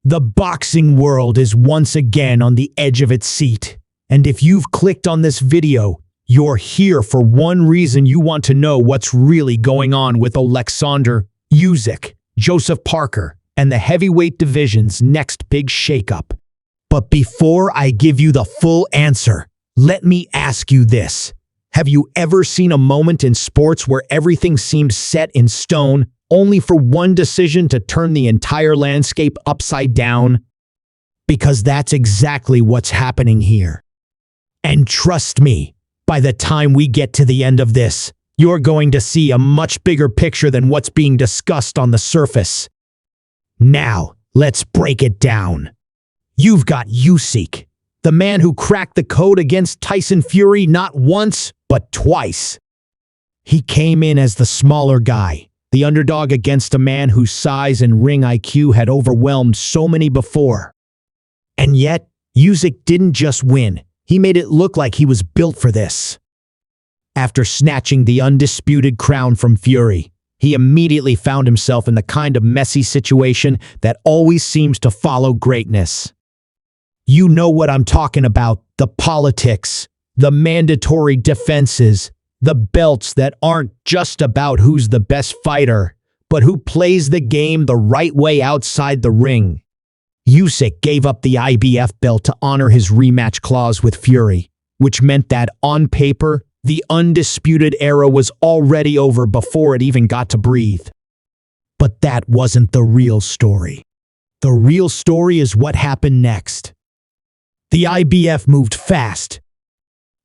The boxing world is once again on the edge of its seat. And if you've clicked on this video, you're here for one reason: you want to know what's really going on with Oleksandr Usyk, Joseph Parker, and the heavyweight division's next big shakeup. But before I give you the full answer, let me ask you this. Have you ever seen a moment in sports where everything seemed set in stone, only for one decision to turn the entire landscape upside down? Because that's exactly what's happening here. And trust me, by the time we get to the end of this, you're going to see a much bigger picture than what's being discussed on the surface. Now, let's break it down. You've got Usyk, the man who cracked the code against Tyson Fury not once, but twice. He came in as the smaller guy, the underdog against a man whose size and ring IQ had overwhelmed so many before. And yet, Usyk didn't just win. He made it look like he was built for this. After snatching the undisputed crown from Fury, he immediately found himself in the kind of messy situation that always seems to follow greatness. You know what I'm talking about: the politics, the mandatory defenses, the belts that aren't just about who's the best fighter, but who plays the game the right way outside the ring. Usyk gave up the IBF belt to honor his rematch clause with Fury, which meant that, on paper, the undisputed era was already over before it even got to breathe. But that wasn't the real story. The real story is what happened next. The IBF moved fast.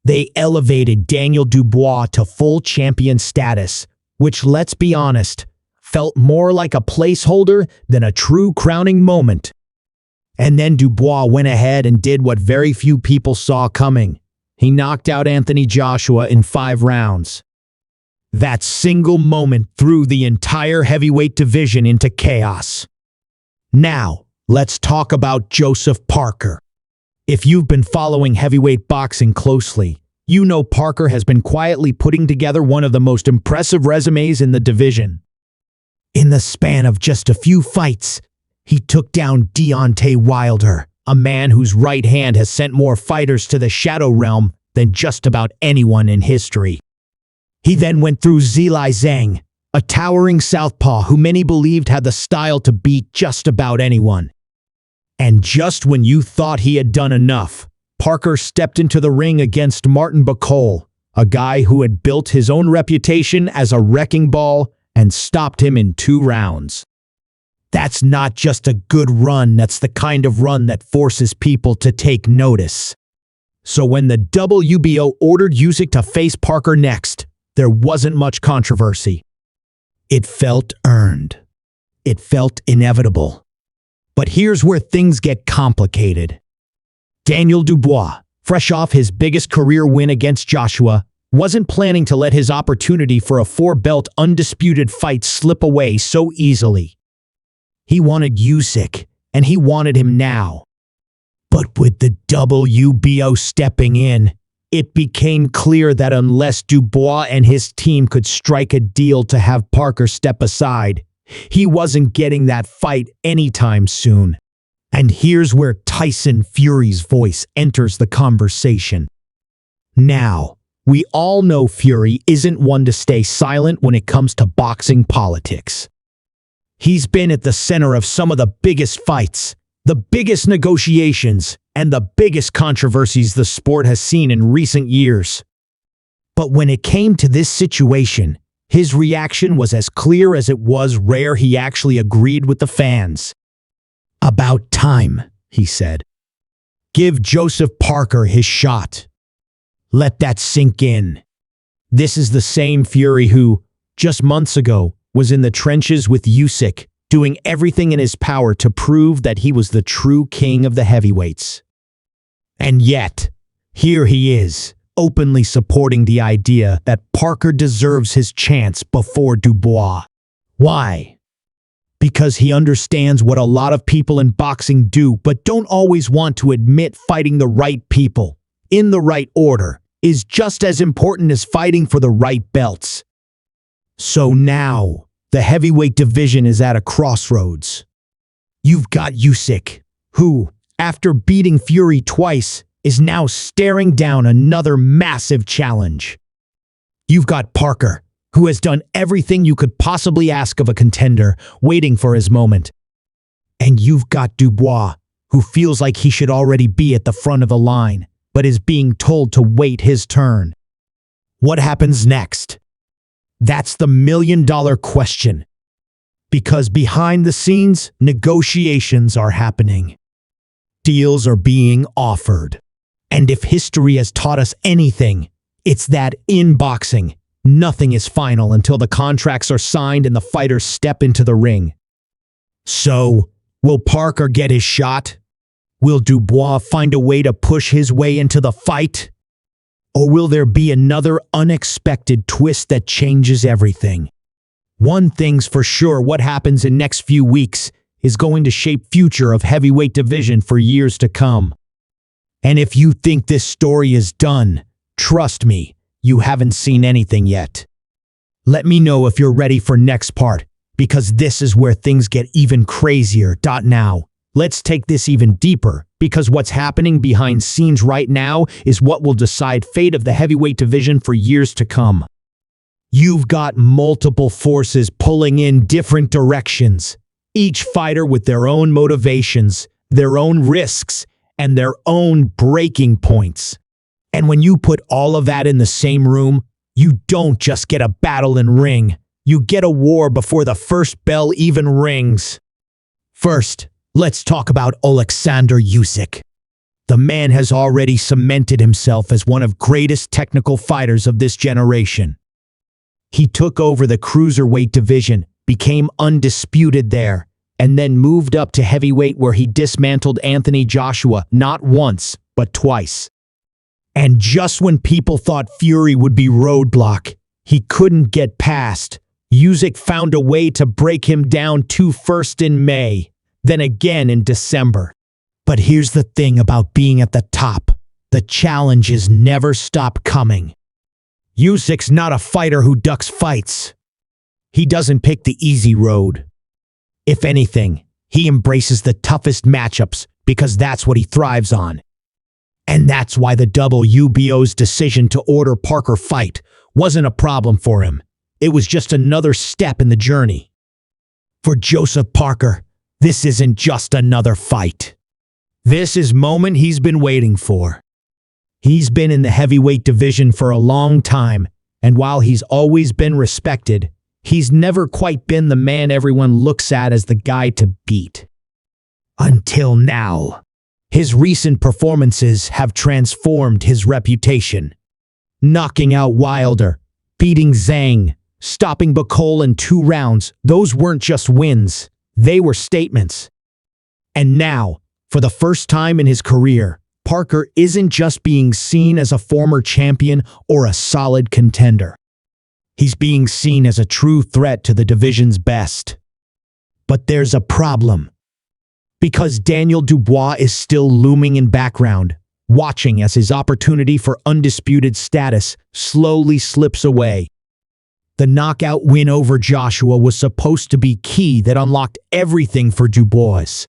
They elevated Daniel Dubois to full champion status, which, let's be honest, felt more like a placeholder than a true crowning moment. And then Dubois went ahead and did what very few people saw coming. He knocked out Anthony Joshua in 5 rounds. That single moment threw the entire heavyweight division into chaos. Now, let's talk about Joseph Parker. If you've been following heavyweight boxing closely, you know Parker has been quietly putting together one of the most impressive resumes in the division. In the span of just a few fights, he took down Deontay Wilder, a man whose right hand has sent more fighters to the shadow realm than just about anyone in history. He then went through Zhilei Zhang, a towering southpaw who many believed had the style to beat just about anyone. And just when you thought he had done enough, Parker stepped into the ring against Martin Bakole, a guy who had built his own reputation as a wrecking ball, and stopped him in 2 rounds. That's not just a good run, that's the kind of run that forces people to take notice. So when the WBO ordered Usyk to face Parker next, there wasn't much controversy. It felt earned. It felt inevitable. But here's where things get complicated. Daniel Dubois, fresh off his biggest career win against Joshua, wasn't planning to let his opportunity for a 4-belt undisputed fight slip away so easily. He wanted Usyk, and he wanted him now. But with the WBO stepping in, it became clear that unless Dubois and his team could strike a deal to have Parker step aside, he wasn't getting that fight anytime soon. And here's where Tyson Fury's voice enters the conversation. Now, we all know Fury isn't one to stay silent when it comes to boxing politics. He's been at the center of some of the biggest fights, the biggest negotiations, and the biggest controversies the sport has seen in recent years. But when it came to this situation, his reaction was as clear as it was rare. He actually agreed with the fans. "About time," he said. "Give Joseph Parker his shot. Let that sink in." This is the same Fury who, just months ago, was in the trenches with Usyk, doing everything in his power to prove that he was the true king of the heavyweights. And yet, here he is, openly supporting the idea that Parker deserves his chance before Dubois. Why? Because he understands what a lot of people in boxing do but don't always want to admit: fighting the right people, in the right order, is just as important as fighting for the right belts. So now, the heavyweight division is at a crossroads. You've got Usyk, who, after beating Fury twice, is now staring down another massive challenge. You've got Parker, who has done everything you could possibly ask of a contender, waiting for his moment. And you've got Dubois, who feels like he should already be at the front of the line, but is being told to wait his turn. What happens next? That's the million-dollar question. Because behind the scenes, negotiations are happening. Deals are being offered. And if history has taught us anything, it's that in boxing, nothing is final until the contracts are signed and the fighters step into the ring. So, will Parker get his shot? Will Dubois find a way to push his way into the fight? Or will there be another unexpected twist that changes everything? One thing's for sure, what happens in next few weeks is going to shape future of heavyweight division for years to come. And if you think this story is done, trust me, you haven't seen anything yet. Let me know if you're ready for next part, because this is where things get even crazier. Now, let's take this even deeper, because what's happening behind scenes right now is what will decide fate of the heavyweight division for years to come. You've got multiple forces pulling in different directions, each fighter with their own motivations, their own risks, and their own breaking points. And when you put all of that in the same room, you don't just get a battle and ring, you get a war before the first bell even rings. First, let's talk about Oleksandr Usyk. The man has already cemented himself as one of greatest technical fighters of this generation. He took over the cruiserweight division, became undisputed there, and then moved up to heavyweight where he dismantled Anthony Joshua not once, but twice. And just when people thought Fury would be roadblock, he couldn't get past, Usyk found a way to break him down first in May, then again in December. But here's the thing about being at the top. The challenges never stop coming. Usyk's not a fighter who ducks fights. He doesn't pick the easy road. If anything, he embraces the toughest matchups because that's what he thrives on. And that's why the WBO's decision to order Parker fight wasn't a problem for him. It was just another step in the journey. For Joseph Parker, this isn't just another fight. This is moment he's been waiting for. He's been in the heavyweight division for a long time, and while he's always been respected, he's never quite been the man everyone looks at as the guy to beat. Until now. His recent performances have transformed his reputation. Knocking out Wilder, beating Zhang, stopping Bacol in 2 rounds, those weren't just wins, they were statements. And now, for the first time in his career, Parker isn't just being seen as a former champion or a solid contender. He's being seen as a true threat to the division's best. But there's a problem. Because Daniel Dubois is still looming in background, watching as his opportunity for undisputed status slowly slips away. The knockout win over Joshua was supposed to be key that unlocked everything for Dubois.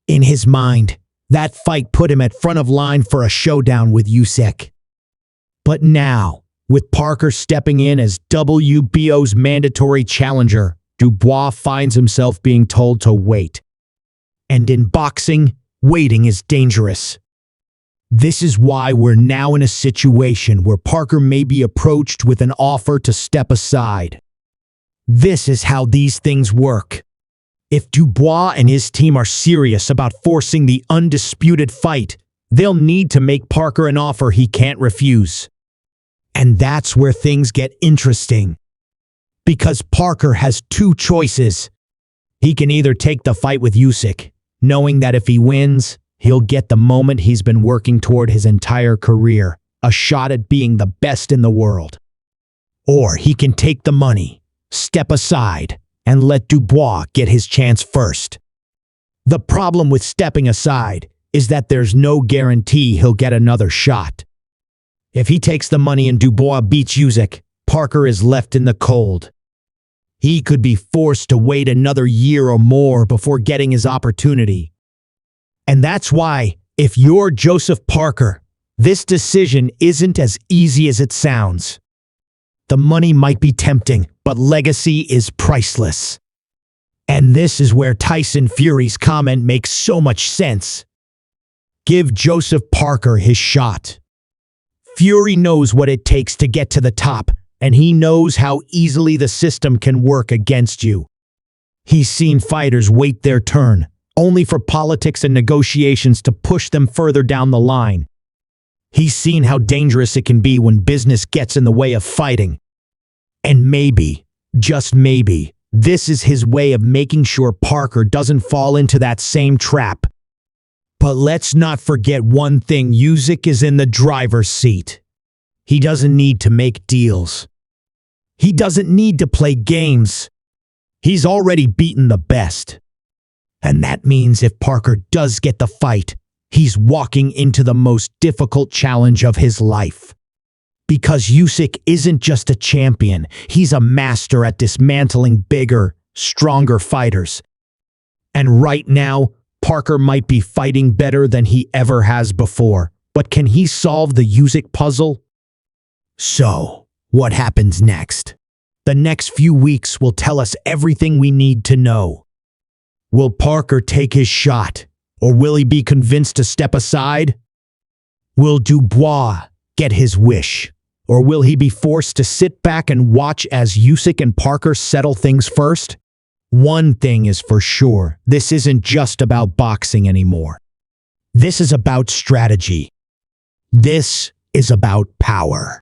In his mind, that fight put him at front of line for a showdown with Usyk. But now, with Parker stepping in as WBO's mandatory challenger, Dubois finds himself being told to wait. And in boxing, waiting is dangerous. This is why we're now in a situation where Parker may be approached with an offer to step aside. This is how these things work. If Dubois and his team are serious about forcing the undisputed fight, they'll need to make Parker an offer he can't refuse. And that's where things get interesting. Because Parker has 2 choices. He can either take the fight with Usyk, knowing that if he wins, he'll get the moment he's been working toward his entire career, a shot at being the best in the world. Or he can take the money, step aside, and let Dubois get his chance first. The problem with stepping aside is that there's no guarantee he'll get another shot. If he takes the money and Dubois beats Usyk, Parker is left in the cold. He could be forced to wait another year or more before getting his opportunity. And that's why, if you're Joseph Parker, this decision isn't as easy as it sounds. The money might be tempting, but legacy is priceless. And this is where Tyson Fury's comment makes so much sense. Give Joseph Parker his shot. Fury knows what it takes to get to the top, and he knows how easily the system can work against you. He's seen fighters wait their turn, only for politics and negotiations to push them further down the line. He's seen how dangerous it can be when business gets in the way of fighting. And maybe, just maybe, this is his way of making sure Parker doesn't fall into that same trap. But let's not forget one thing: Usyk is in the driver's seat. He doesn't need to make deals. He doesn't need to play games. He's already beaten the best. And that means if Parker does get the fight, he's walking into the most difficult challenge of his life. Because Usyk isn't just a champion, he's a master at dismantling bigger, stronger fighters. And right now, Parker might be fighting better than he ever has before, but can he solve the Usyk puzzle? So, what happens next? The next few weeks will tell us everything we need to know. Will Parker take his shot, or will he be convinced to step aside? Will Dubois get his wish, or will he be forced to sit back and watch as Usyk and Parker settle things first? One thing is for sure, this isn't just about boxing anymore. This is about strategy. This is about power.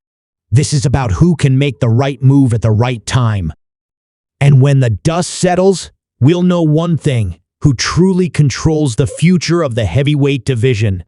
This is about who can make the right move at the right time. And when the dust settles, we'll know one thing: who truly controls the future of the heavyweight division.